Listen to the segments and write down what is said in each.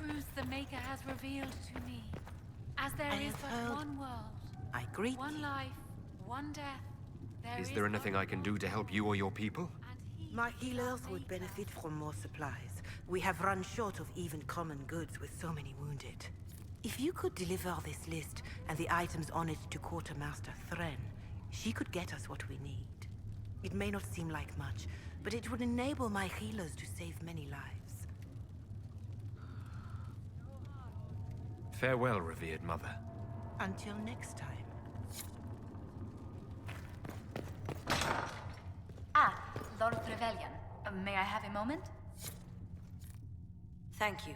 truths the Maker has revealed to me. As there I is have but heard. one world, I greet one thee. life, one death. Is there anything I can do to help you or your people? My healers would benefit from more supplies. We have run short of even common goods with so many wounded. If you could deliver this list and the items on it to Quartermaster Thren, she could get us what we need. It may not seem like much, but it would enable my healers to save many lives. Farewell, revered mother. Until next time. Ah, Lord Trevelyan. May I have a moment? Thank you.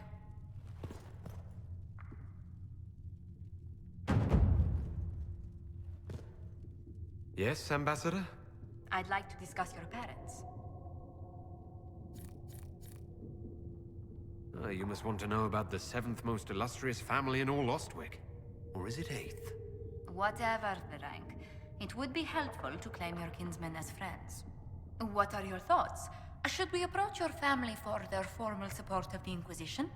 Yes, Ambassador? I'd like to discuss your parents. You must want to know about the 7th most illustrious family in all Ostwick. Or is it 8th? Whatever the rank, it would be helpful to claim your kinsmen as friends. What are your thoughts? Should we approach your family for their formal support of the Inquisition?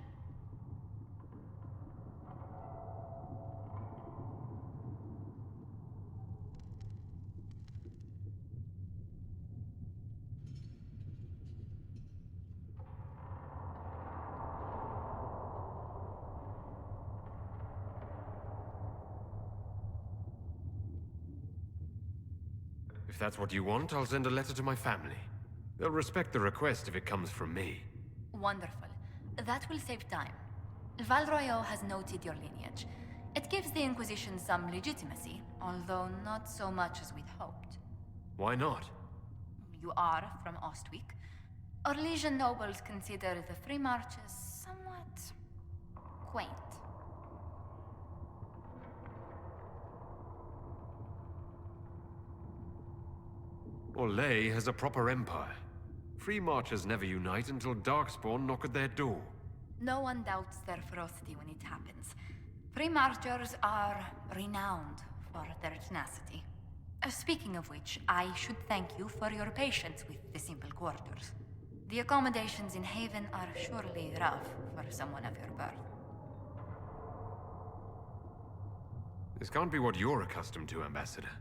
If that's what you want, I'll send a letter to my family. They'll respect the request if it comes from me. Wonderful. That will save time. Val Royeaux has noted your lineage. It gives the Inquisition some legitimacy, although not so much as we'd hoped. Why not? You are from Ostwick. Orlesian nobles consider the Free Marches somewhat quaint. Orlais has a proper empire. Free marchers never unite until Darkspawn knock at their door. No one doubts their ferocity when it happens. Free Marchers are renowned for their tenacity. Speaking of which, I should thank you for your patience with the simple quarters. The accommodations in Haven are surely rough for someone of your birth. This can't be what you're accustomed to, Ambassador.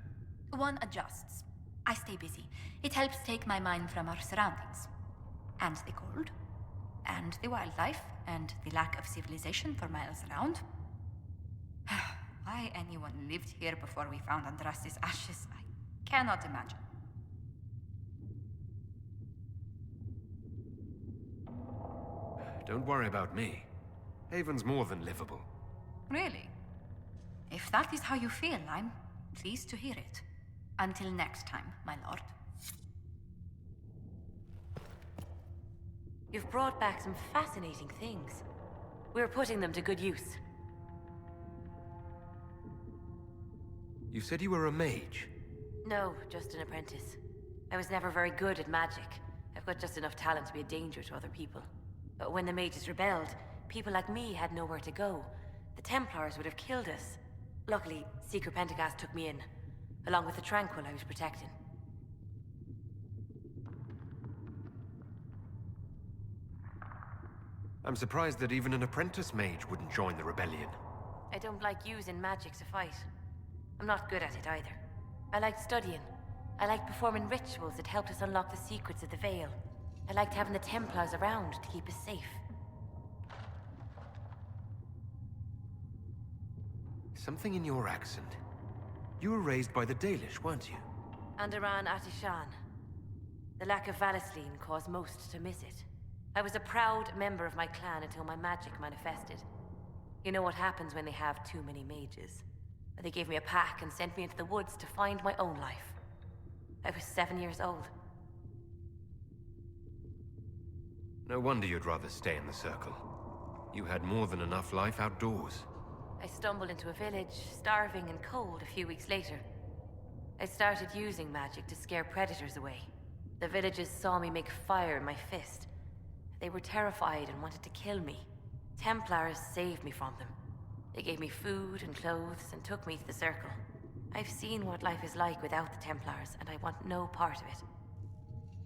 One adjusts. I stay busy. It helps take my mind from our surroundings. And the cold. And the wildlife. And the lack of civilization for miles around. Why anyone lived here before we found Andras's ashes, I cannot imagine. Don't worry about me. Haven's more than livable. Really? If that is how you feel, I'm pleased to hear it. Until next time, my lord. You've brought back some fascinating things. We're putting them to good use. You said you were a mage. No, just an apprentice. I was never very good at magic. I've got just enough talent to be a danger to other people. But when the mages rebelled, people like me had nowhere to go. The Templars would have killed us. Luckily, Seeker Pentagast took me in, along with the Tranquil I was protecting. I'm surprised that even an apprentice mage wouldn't join the rebellion. I don't like using magic to fight. I'm not good at it either. I liked studying. I liked performing rituals that helped us unlock the secrets of the Veil. I liked having the Templars around to keep us safe. Something in your accent. You were raised by the Dalish, weren't you? Andaran Atishan. The lack of Valisleen caused most to miss it. I was a proud member of my clan until my magic manifested. You know what happens when they have too many mages. They gave me a pack and sent me into the woods to find my own life. I was 7 years old. No wonder you'd rather stay in the circle. You had more than enough life outdoors. I stumbled into a village, starving and cold a few weeks later. I started using magic to scare predators away. The villagers saw me make fire in my fist. They were terrified and wanted to kill me. Templars saved me from them. They gave me food and clothes and took me to the circle. I've seen what life is like without the Templars, and I want no part of it.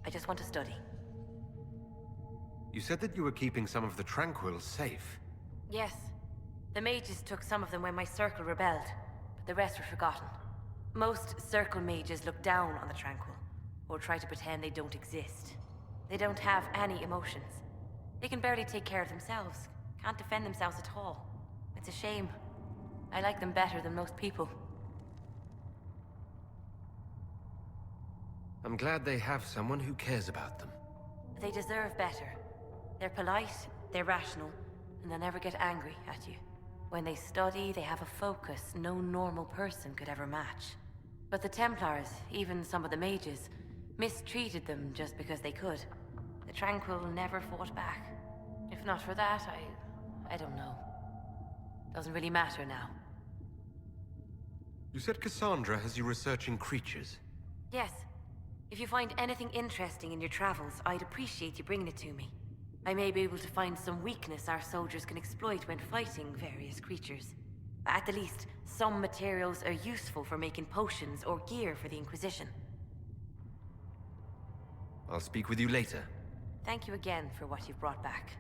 I just want to study. You said that you were keeping some of the Tranquils safe. Yes. The mages took some of them when my circle rebelled, but the rest were forgotten. Most circle mages look down on the Tranquil, or try to pretend they don't exist. They don't have any emotions. They can barely take care of themselves, can't defend themselves at all. It's a shame. I like them better than most people. I'm glad they have someone who cares about them. They deserve better. They're polite, they're rational, and they'll never get angry at you. When they study, they have a focus no normal person could ever match. But the Templars, even some of the mages, mistreated them just because they could. The Tranquil never fought back. If not for that, I don't know. Doesn't really matter now. You said Cassandra has you researching creatures. Yes. If you find anything interesting in your travels, I'd appreciate you bringing it to me. I may be able to find some weakness our soldiers can exploit when fighting various creatures. At the least, some materials are useful for making potions or gear for the Inquisition. I'll speak with you later. Thank you again for what you've brought back.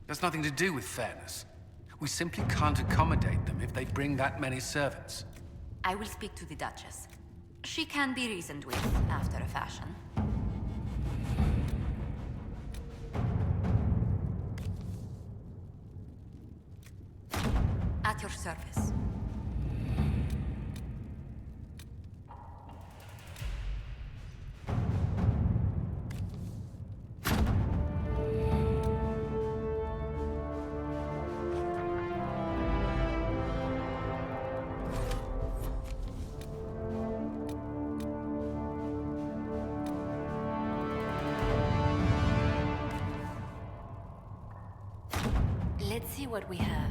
That's nothing to do with fairness. We simply can't accommodate them if they bring that many servants. I will speak to the Duchess. She can be reasoned with, after a fashion. At your service. Let's see what we have.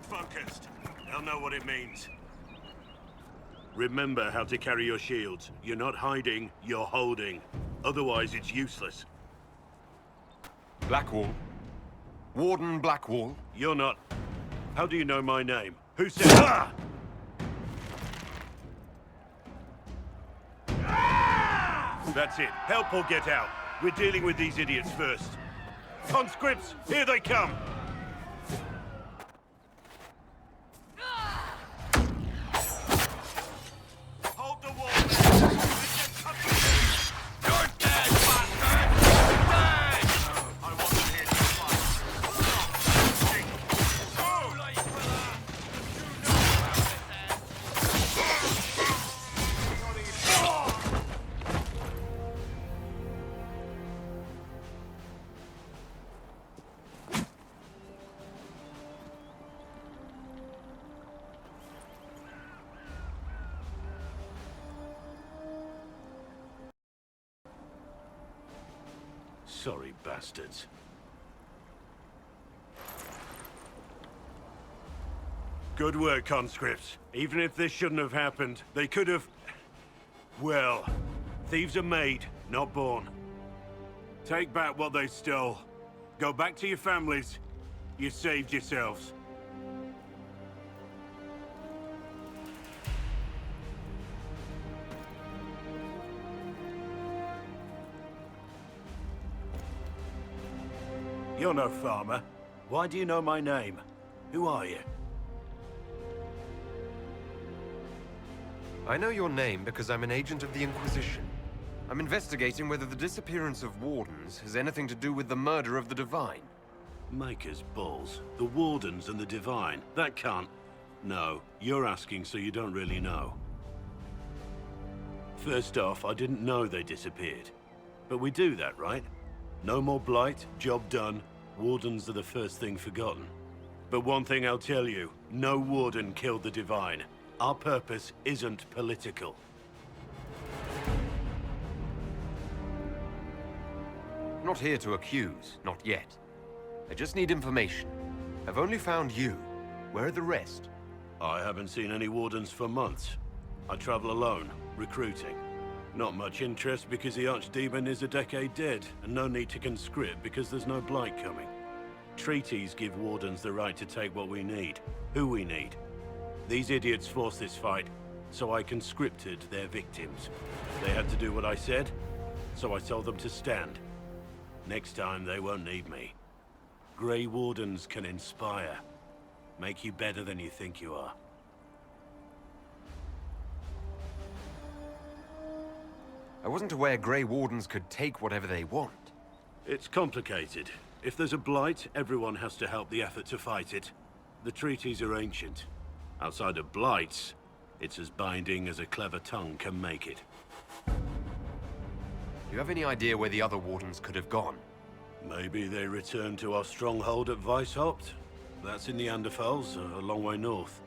focused. They'll know what it means. Remember how to carry your shields. You're not hiding, you're holding. Otherwise, it's useless. Blackwall. Warden Blackwall. You're not... How do you know my name? Who said... Ah! That's it. Help or get out. We're dealing with these idiots first. Conscripts, here they come! Hold the wall, men! You're dead, bastard! Dead! I wasn't here to fight. Too late for that! Sorry, bastards. Good work, conscripts. Even if this shouldn't have happened, they could have... Well, thieves are made, not born. Take back what they stole. Go back to your families. You saved yourselves. You're no farmer. Why do you know my name? Who are you? I know your name because I'm an agent of the Inquisition. I'm investigating whether the disappearance of Wardens has anything to do with the murder of the Divine. Maker's balls. The Wardens and the Divine. That can't... No, you're asking so you don't really know. First off, I didn't know they disappeared. But we do that, right? No more blight, job done. Wardens are the first thing forgotten. But one thing I'll tell you, no Warden killed the Divine. Our purpose isn't political. Not here to accuse, not yet. I just need information. I've only found you. Where are the rest? I haven't seen any Wardens for months. I travel alone, recruiting. Not much interest because the Archdemon is a decade dead, and no need to conscript because there's no blight coming. Treaties give Wardens the right to take what we need, who we need. These idiots forced this fight, so I conscripted their victims. They had to do what I said, so I told them to stand. Next time they won't need me. Grey Wardens can inspire, make you better than you think you are. I wasn't aware Grey Wardens could take whatever they want. It's complicated. If there's a blight, everyone has to help the effort to fight it. The treaties are ancient. Outside of blights, it's as binding as a clever tongue can make it. Do you have any idea where the other Wardens could have gone? Maybe they returned to our stronghold at Weishaupt? That's in the Anderfels, a long way north.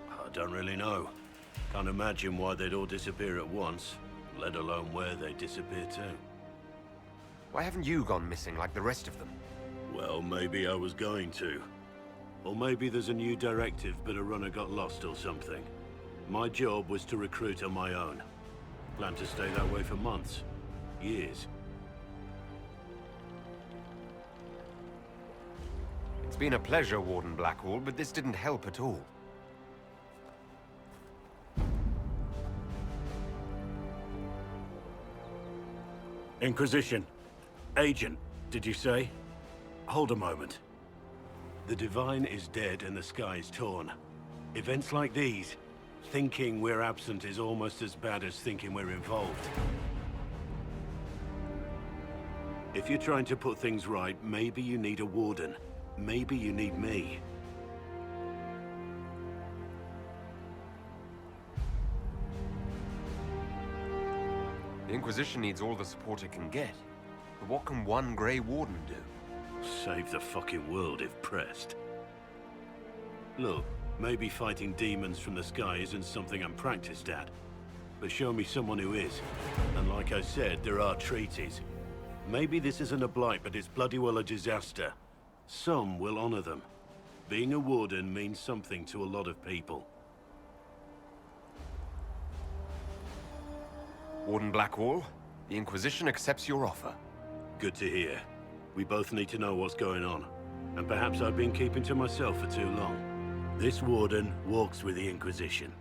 I don't really know. Can't imagine why they'd all disappear at once, let alone where they disappear to. Why haven't you gone missing like the rest of them? Well, maybe I was going to. Or maybe there's a new directive, but a runner got lost or something. My job was to recruit on my own. Plan to stay that way for months. Years. It's been a pleasure, Warden Blackwall, but this didn't help at all. Inquisition. Agent, did you say? Hold a moment. The Divine is dead and the sky is torn. Events like these, thinking we're absent is almost as bad as thinking we're involved. If you're trying to put things right, maybe you need a Warden. Maybe you need me. The Inquisition needs all the support it can get. But what can one Grey Warden do? Save the fucking world if pressed. Look, maybe fighting demons from the sky isn't something I'm practiced at. But show me someone who is. And like I said, there are treaties. Maybe this isn't a blight, but it's bloody well a disaster. Some will honor them. Being a warden means something to a lot of people. Warden Blackwall, the Inquisition accepts your offer. Good to hear. We both need to know what's going on. And perhaps I've been keeping to myself for too long. This warden walks with the Inquisition.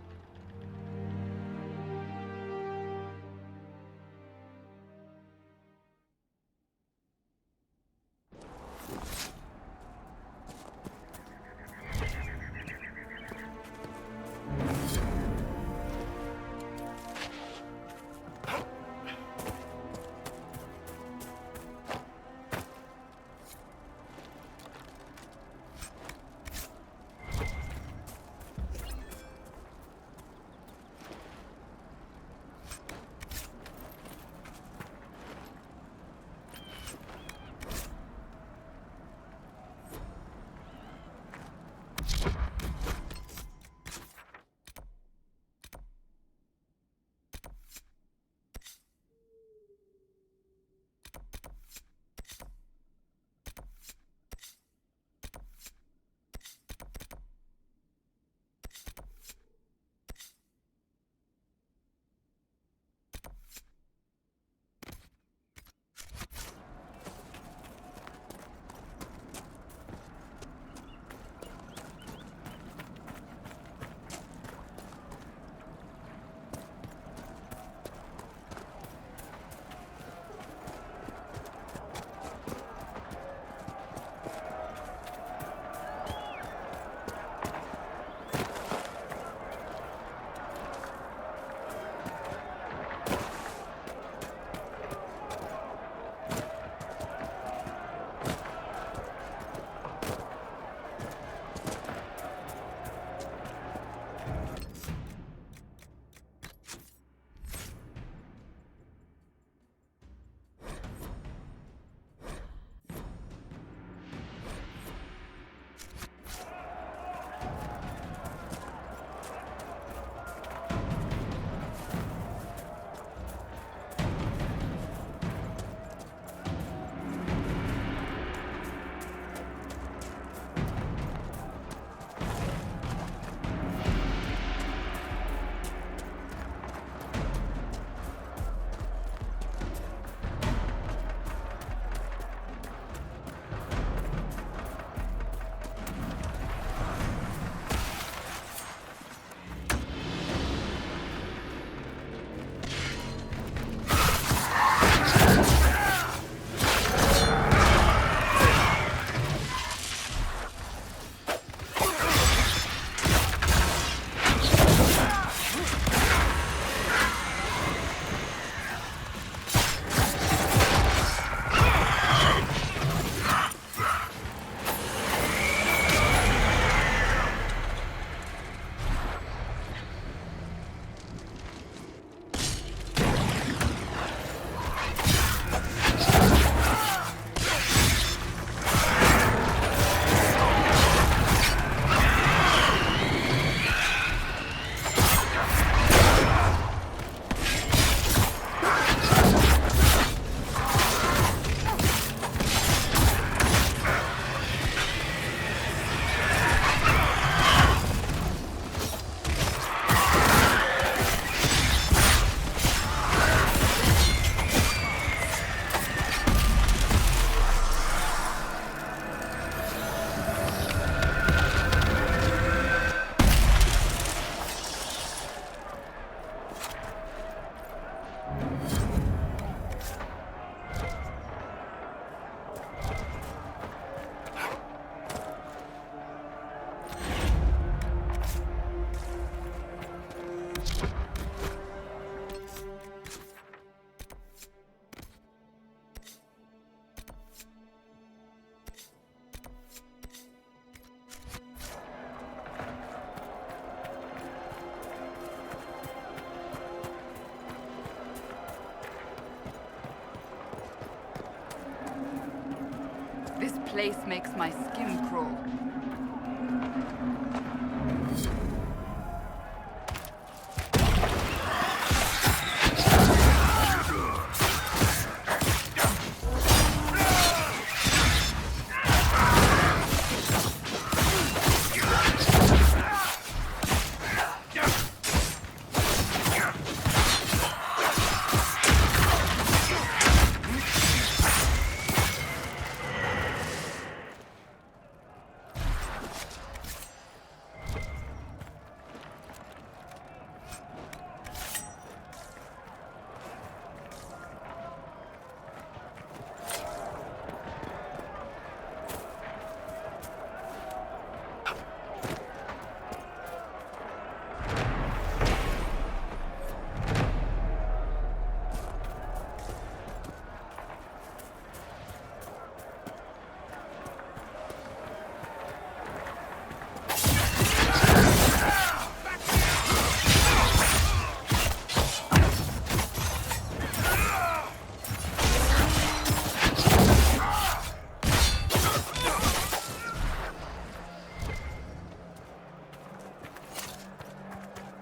This place makes my skin crawl.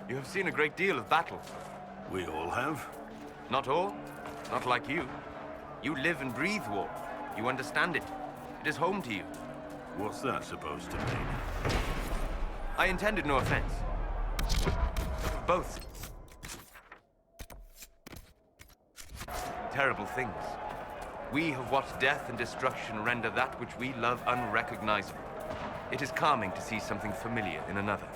You have seen a great deal of battle. We all have. Not all. Not like you. You live and breathe war. You understand it. It is home to you. What's that supposed to mean? I intended no offense. Both. Terrible things. We have watched death and destruction render that which we love unrecognizable. It is calming to see something familiar in another.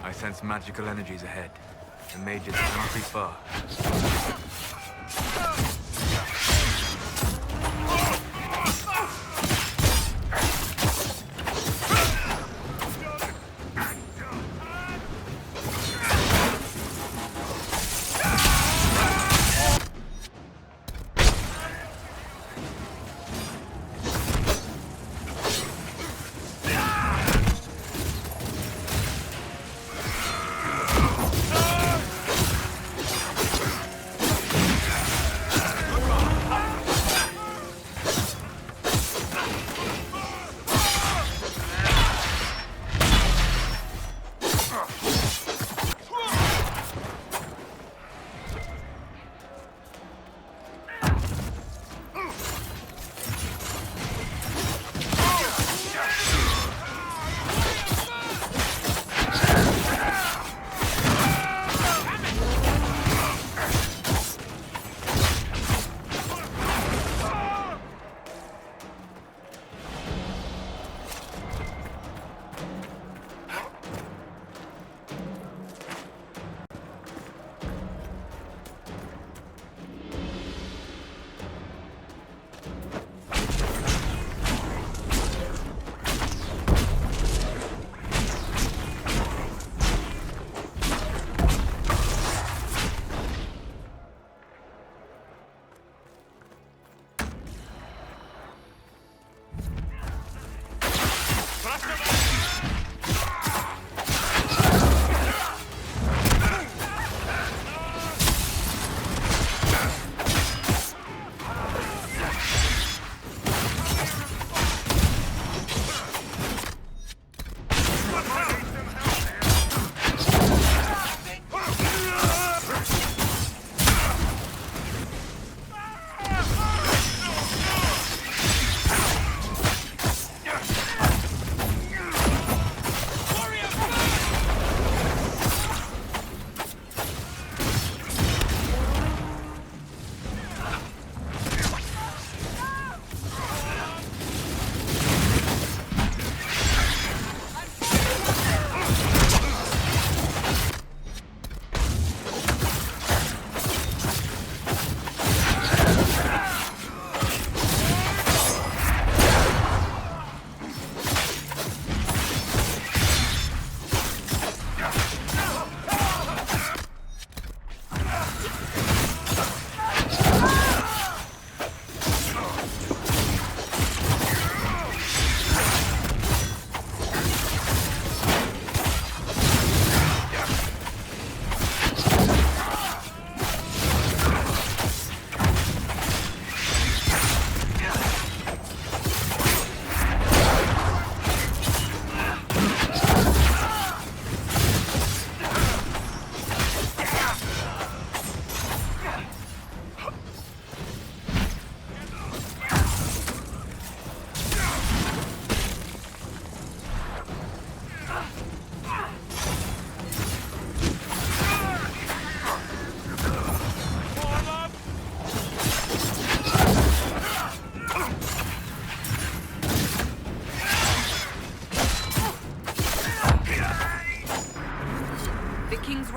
I sense magical energies ahead. The mages cannot be far.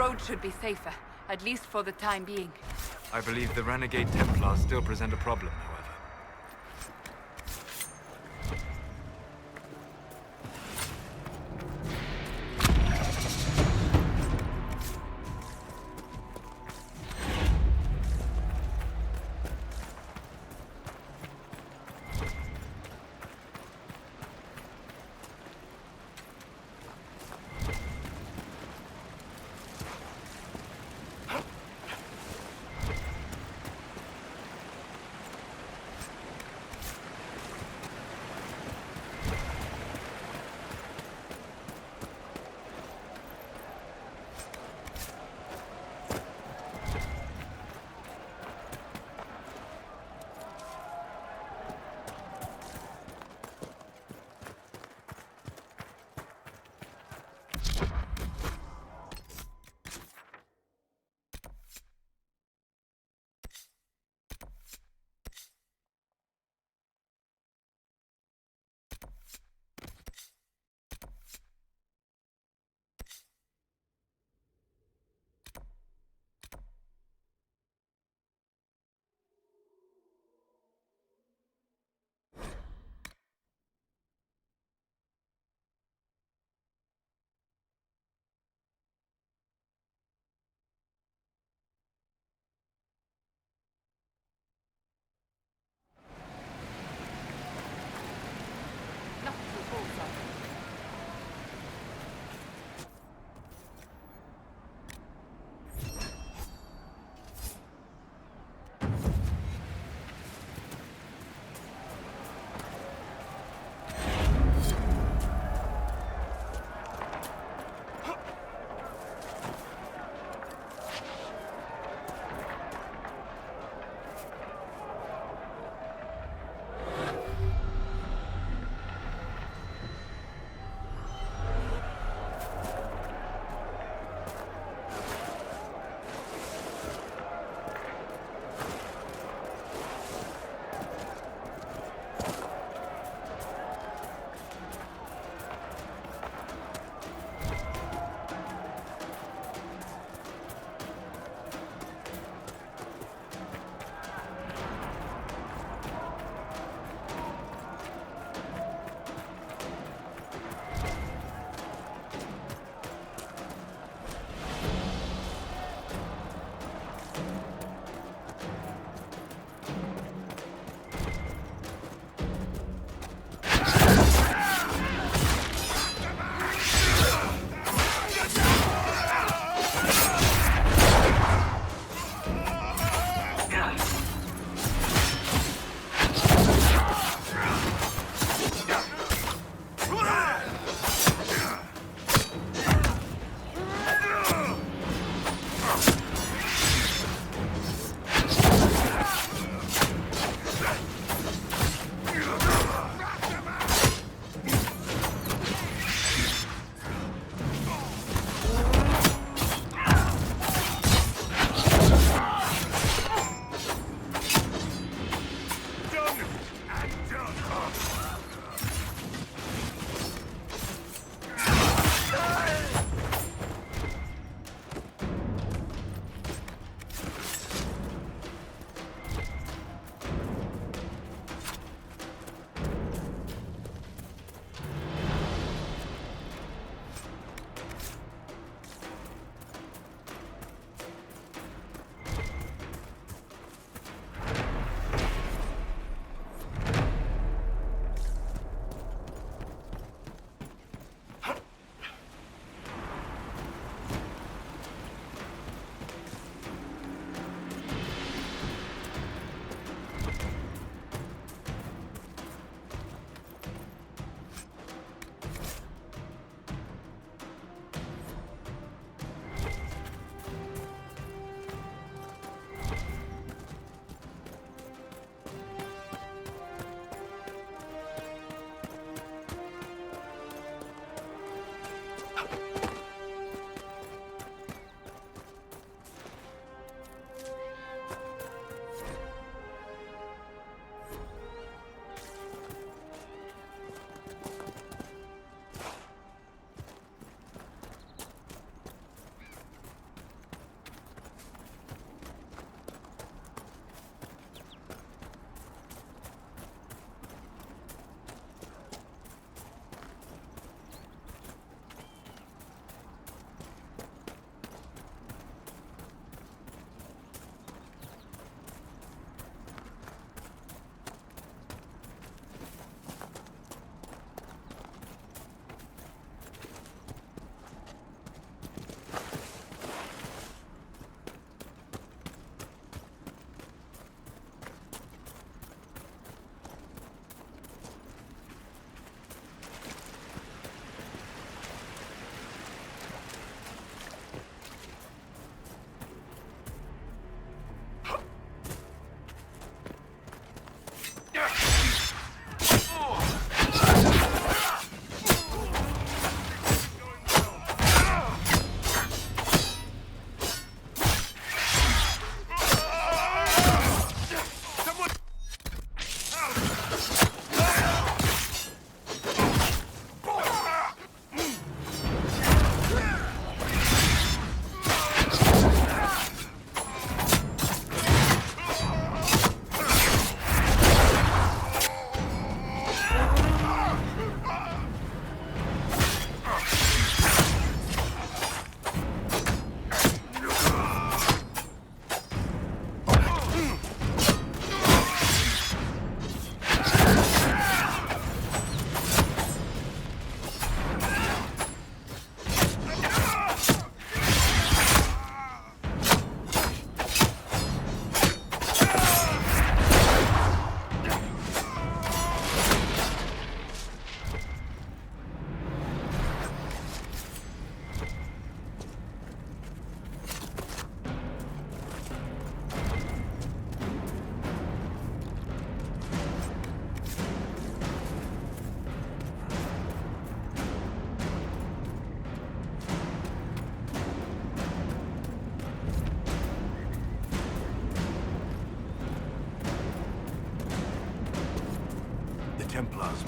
road should be safer, at least for the time being. I believe the renegade Templars still present a problem, however.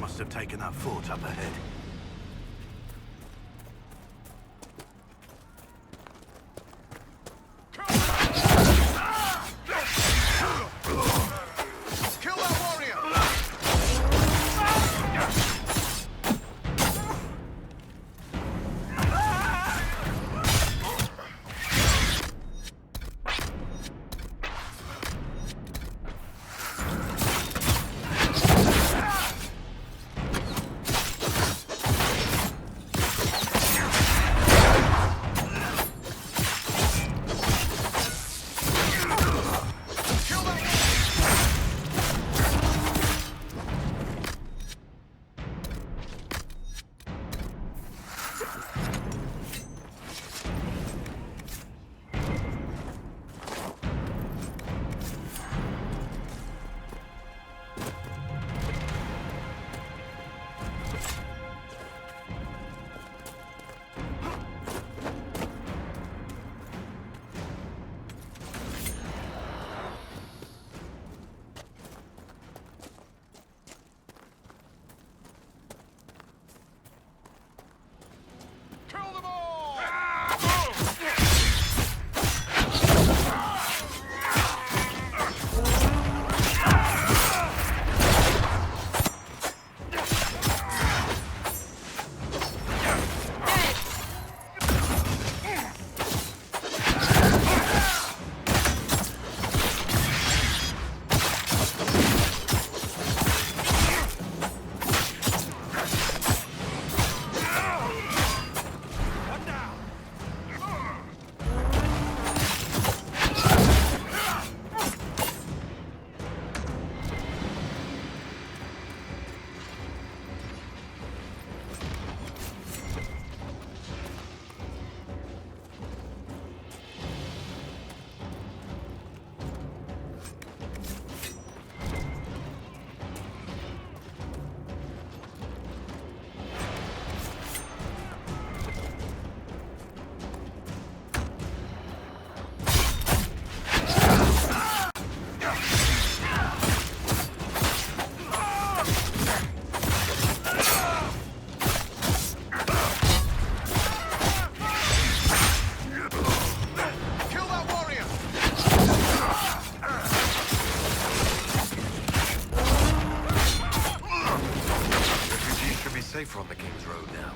must have taken that fort up ahead. Safer on the King's Road now.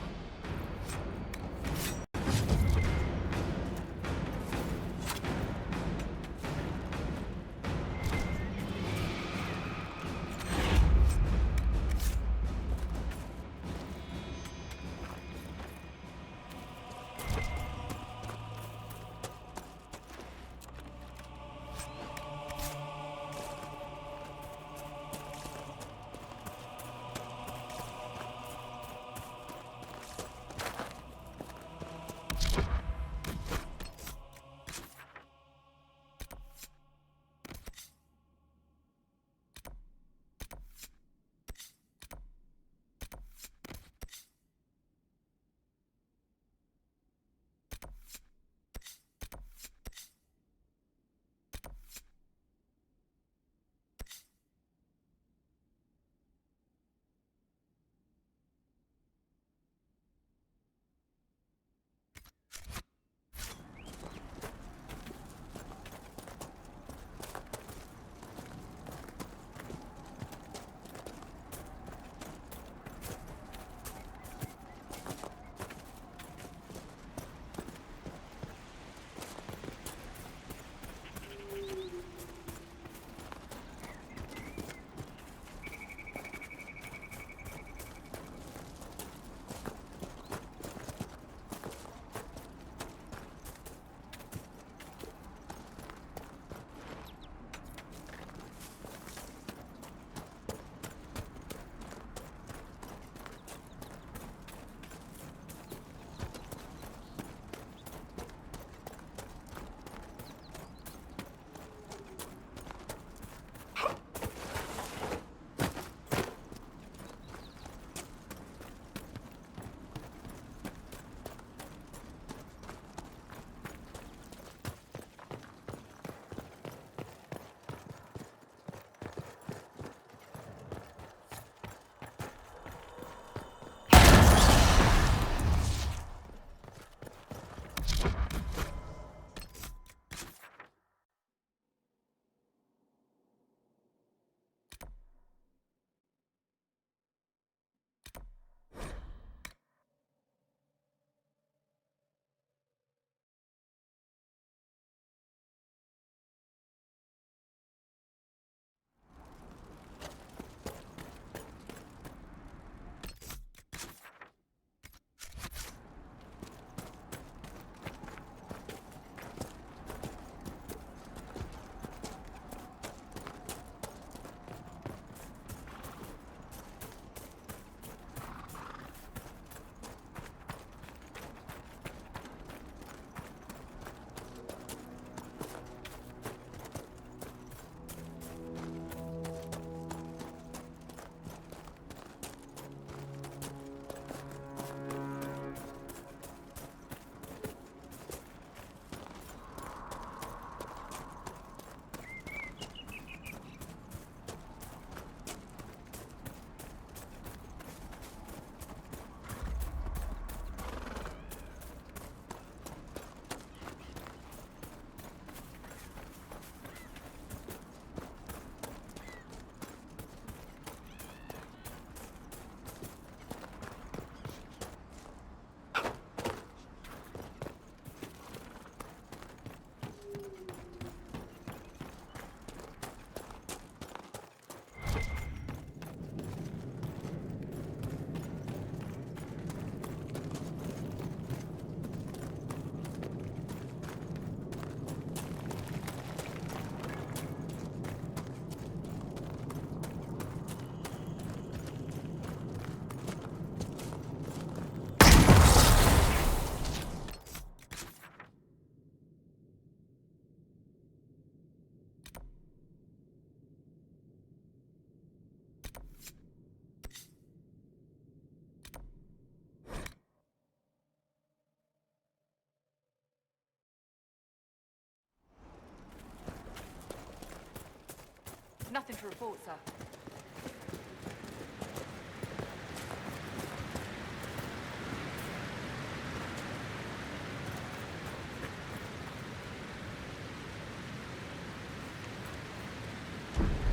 Nothing to report, sir.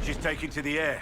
She's taking to the air.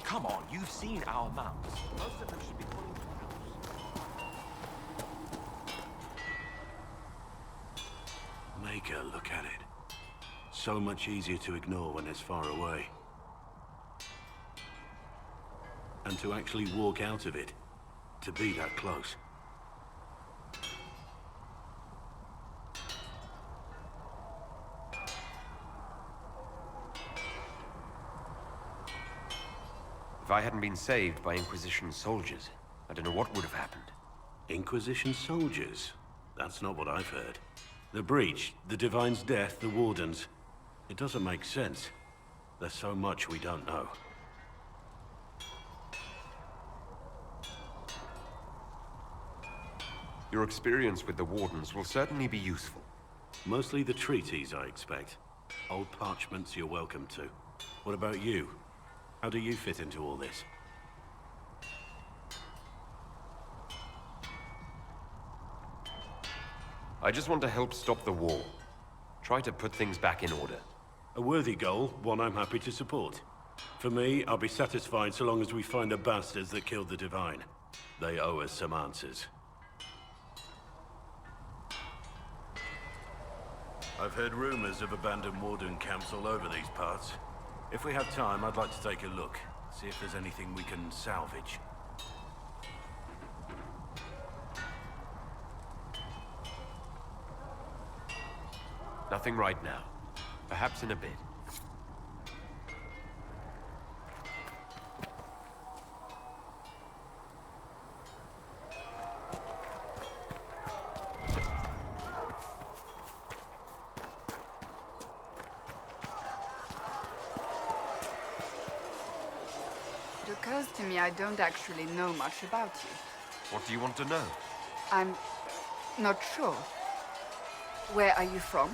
Come on, you've seen our mounts. Most of them should be pulling close. Make her look at it. So much easier to ignore when it's far away. And to actually walk out of it. To be that close. If I hadn't been saved by Inquisition soldiers, I don't know what would have happened. Inquisition soldiers? That's not what I've heard. The Breach, the Divine's death, the Wardens. It doesn't make sense. There's so much we don't know. Your experience with the Wardens will certainly be useful. Mostly the treaties, I expect. Old parchments you're welcome to. What about you? How do you fit into all this? I just want to help stop the war. Try to put things back in order. A worthy goal, one I'm happy to support. For me, I'll be satisfied so long as we find the bastards that killed the Divine. They owe us some answers. I've heard rumors of abandoned Warden camps all over these parts. If we have time, I'd like to take a look. See if there's anything we can salvage. Nothing right now. Perhaps in a bit. It occurs to me I don't actually know much about you. What do you want to know? I'm not sure. Where are you from?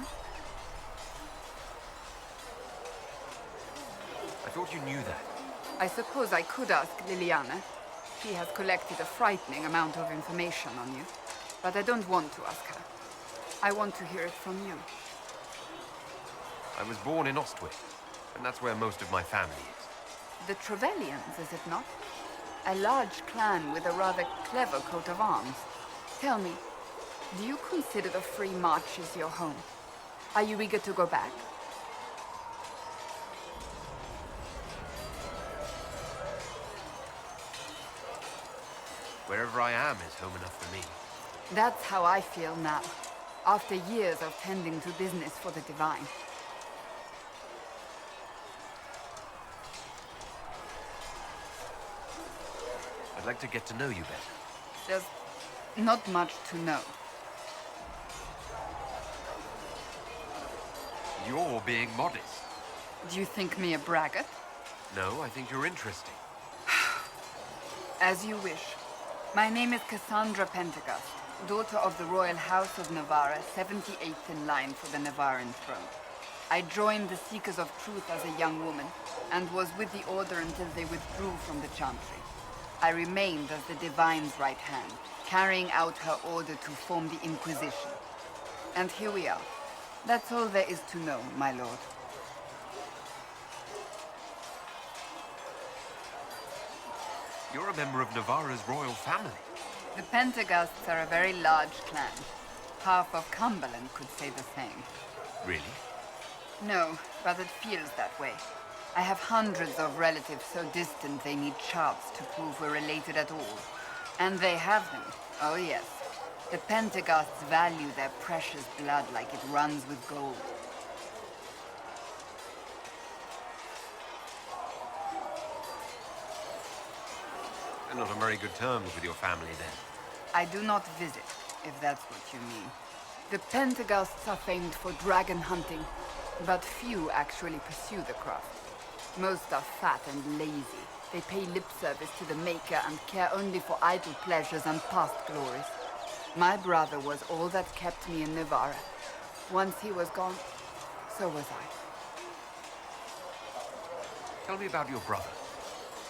I thought you knew that. I suppose I could ask Liliana. She has collected a frightening amount of information on you. But I don't want to ask her. I want to hear it from you. I was born in Ostwick, and that's where most of my family is. The Trevellians, is it not? A large clan with a rather clever coat of arms. Tell me, do you consider the Free Marches your home? Are you eager to go back? Wherever I am is home enough for me. That's how I feel now, after years of tending to business for the Divine. I'd like to get to know you better. There's not much to know. You're being modest. Do you think me a braggart? No, I think you're interesting. As you wish. My name is Cassandra Pentecost, daughter of the Royal House of Navarra, 78th in line for the Navarran throne. I joined the Seekers of Truth as a young woman, and was with the Order until they withdrew from the Chantry. I remained as the Divine's right hand, carrying out her order to form the Inquisition. And here we are. That's all there is to know, my lord. You're a member of Navarra's royal family. The Pentecosts are a very large clan. Half of Cumberland could say the same. Really? No, but it feels that way. I have hundreds of relatives so distant they need charts to prove we're related at all. And they have them. Oh yes. The Pentecosts value their precious blood like it runs with gold. You're not on very good terms with your family, then. I do not visit, if that's what you mean. The Pentecosts are famed for dragon hunting, but few actually pursue the craft. Most are fat and lazy. They pay lip service to the Maker and care only for idle pleasures and past glories. My brother was all that kept me in Navarra. Once he was gone, so was I. Tell me about your brother.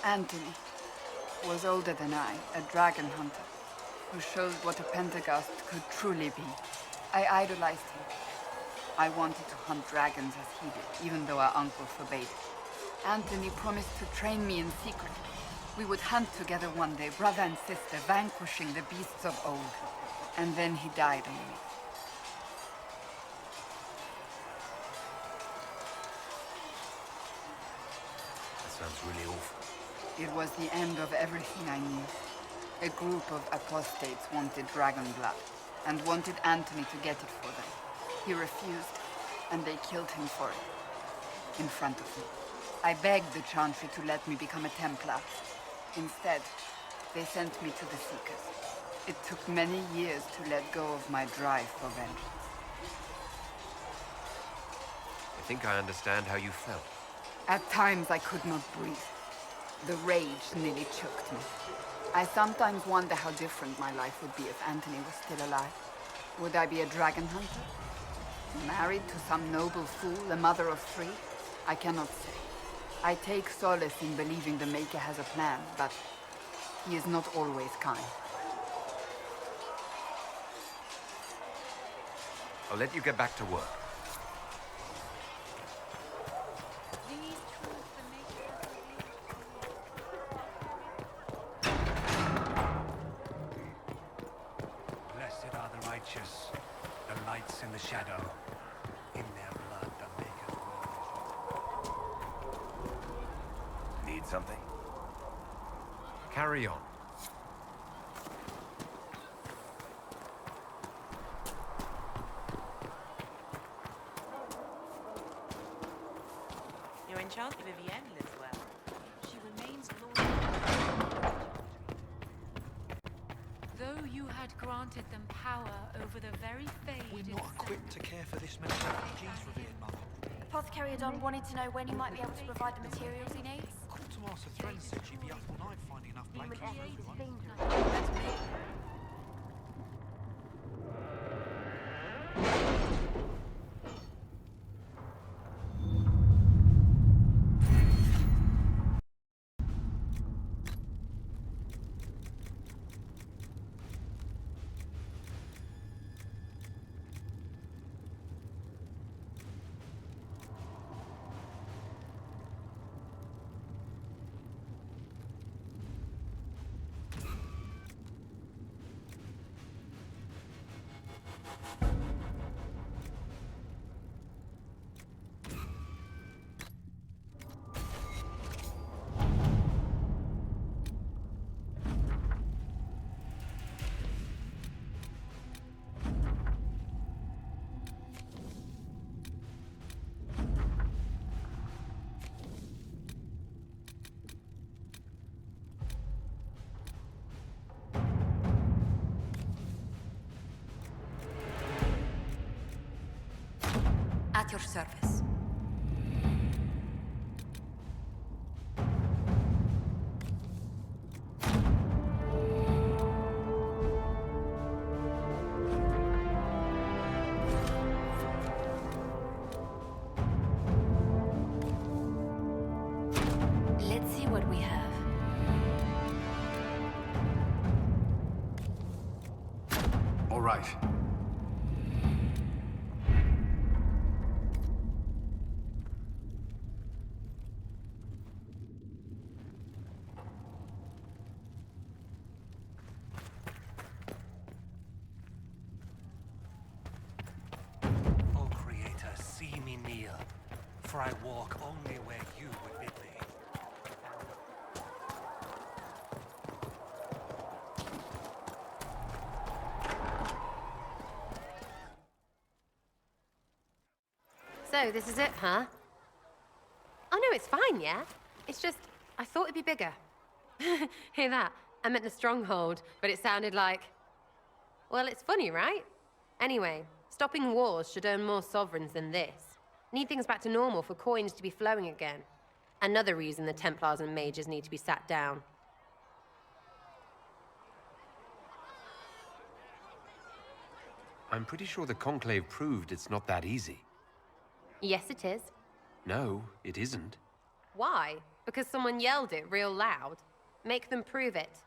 Anthony was older than I, a dragon hunter, who showed what a Pentecost could truly be. I idolized him. I wanted to hunt dragons as he did, even though our uncle forbade it. Anthony promised to train me in secret. We would hunt together one day, brother and sister, vanquishing the beasts of old. And then he died on me. That sounds really awful. It was the end of everything I knew. A group of apostates wanted dragon blood, and wanted Anthony to get it for them. He refused, and they killed him for it. In front of me. I begged the Chantry to let me become a Templar. Instead, they sent me to the Seekers. It took many years to let go of my drive for vengeance. I think I understand how you felt. At times I could not breathe. The rage nearly choked me. I sometimes wonder how different my life would be if Anthony was still alive. Would I be a dragon hunter? Married to some noble fool, a mother of 3? I cannot say. I take solace in believing the Maker has a plan, but he is not always kind. I'll let you get back to work. These truths the Maker has revealed. Blessed are the righteous, the lights in the shadow. In their blood, the Maker's will is. Need something? Carry on. Your enchanted Vivienne lives well. She remains loyal. Though you had granted them power over the very fate We're not itself. equipped to care for this many refugees, revered mother. Apothecary Adon wanted to know when he might be able to provide the materials he needs. Quartermaster Thren said she'd be up all night finding enough blankets for everyone. That's me. At your service. Let's see what we have. All right. O Creator, see me kneel, for I walk only where you would bid me. So, this is it, huh? Oh no, it's fine, yeah? It's just, I thought it'd be bigger. Hear that? I meant the stronghold, but it sounded like... Well, it's funny, right? Anyway, stopping wars should earn more sovereigns than this. Need things back to normal for coins to be flowing again. Another reason the Templars and mages need to be sat down. I'm pretty sure the Conclave proved it's not that easy. Yes, it is. No, it isn't. Why? Because someone yelled it real loud? Make them prove it.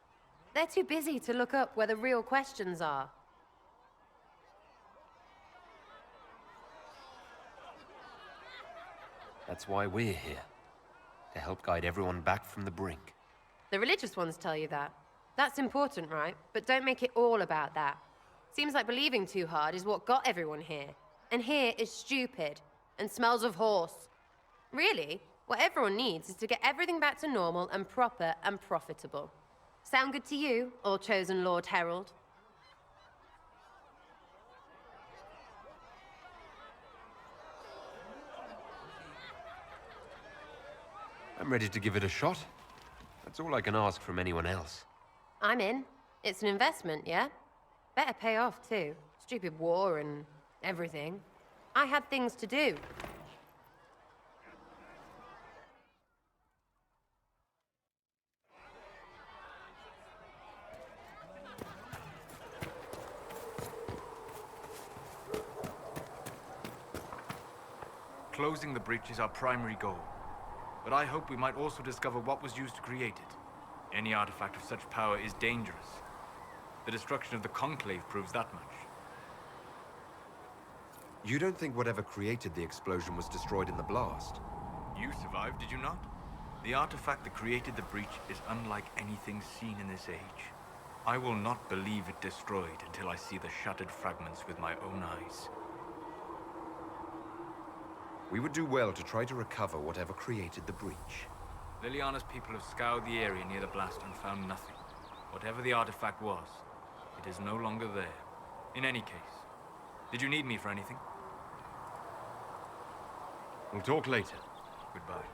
They're too busy to look up where the real questions are. That's why we're here. To help guide everyone back from the brink. The religious ones tell you that. That's important, right? But don't make it all about that. Seems like believing too hard is what got everyone here. And here is stupid. And smells of horse. Really, what everyone needs is to get everything back to normal and proper and profitable. Sound good to you, all-chosen Lord Herald? I'm ready to give it a shot. That's all I can ask from anyone else. I'm in. It's an investment, yeah? Better pay off, too. Stupid war and everything. I had things to do. Closing the breach is our primary goal. But I hope we might also discover what was used to create it. Any artifact of such power is dangerous. The destruction of the Conclave proves that much. You don't think whatever created the explosion was destroyed in the blast? You survived, did you not? The artifact that created the breach is unlike anything seen in this age. I will not believe it destroyed until I see the shattered fragments with my own eyes. We would do well to try to recover whatever created the breach. Liliana's people have scoured the area near the blast and found nothing. Whatever the artifact was, it is no longer there. In any case, did you need me for anything? We'll talk later. Goodbye.